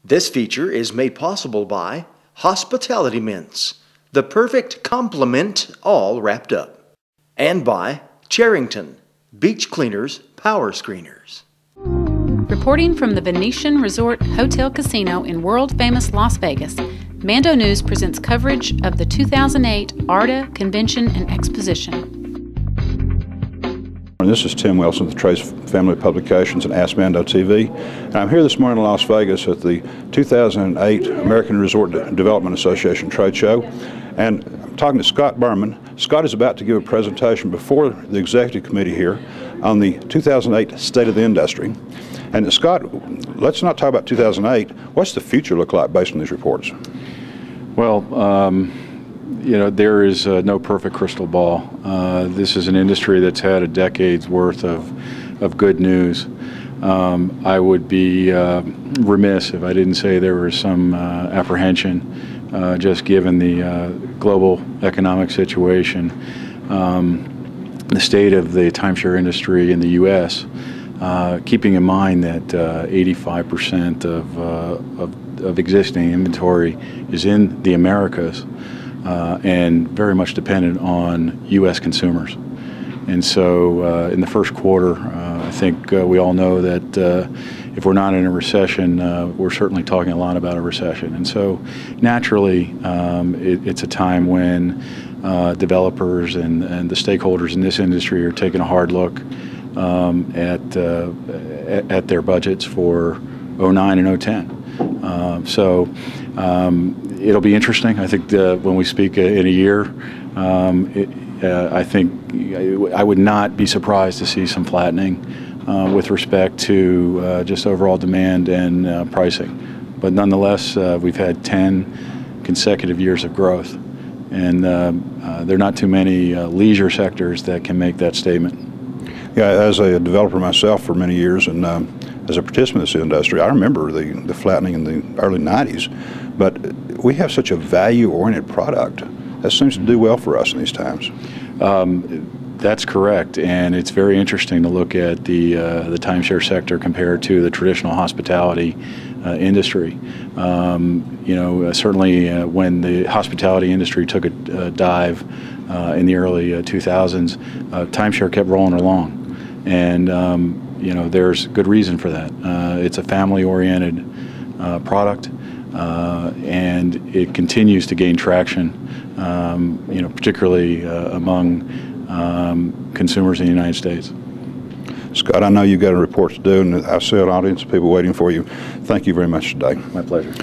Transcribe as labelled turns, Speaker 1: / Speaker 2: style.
Speaker 1: This feature is made possible by Hospitality Mints, the perfect complement all wrapped up, and by Charrington, Beach Cleaners Power Screeners.
Speaker 2: Reporting from the Venetian Resort Hotel Casino in world-famous Las Vegas, Mando News presents coverage of the 2008 ARDA Convention and Exposition.
Speaker 3: This is Tim Wilson with Trace Family Publications and Ask Mando TV. And I'm here this morning in Las Vegas at the 2008 American Resort Development Association trade show. And I'm talking to Scott Berman. Scott is about to give a presentation before the executive committee here on the 2008 State of the Industry. And Scott, let's not talk about 2008. What's the future look like based on these reports?
Speaker 4: Well, you know, there is no perfect crystal ball. This is an industry that's had a decade's worth of good news. I would be remiss if I didn't say there was some apprehension, just given the global economic situation, the state of the timeshare industry in the U.S., keeping in mind that 85% of existing inventory is in the Americas, and very much dependent on U.S. consumers. And so in the first quarter, I think we all know that if we're not in a recession, we're certainly talking a lot about a recession. And so naturally, it's a time when developers and the stakeholders in this industry are taking a hard look at their budgets for 09 and 010. It'll be interesting. I think when we speak in a year, I think I would not be surprised to see some flattening with respect to just overall demand and pricing. But nonetheless, we've had 10 consecutive years of growth, and there are not too many leisure sectors that can make that statement.
Speaker 3: Yeah, as a developer myself for many years, and as a participant in this industry, I remember the flattening in the early 90s, but we have such a value-oriented product that seems to do well for us in these times.
Speaker 4: That's correct, and it's very interesting to look at the timeshare sector compared to the traditional hospitality industry. You know, certainly when the hospitality industry took a dive in the early 2000s, timeshare kept rolling along. And you know, there's good reason for that. It's a family-oriented product, and it continues to gain traction, you know, particularly among consumers in the United States.
Speaker 3: Scott, I know you've got a report to do, and I see an audience of people waiting for you. Thank you very much today.
Speaker 4: My pleasure.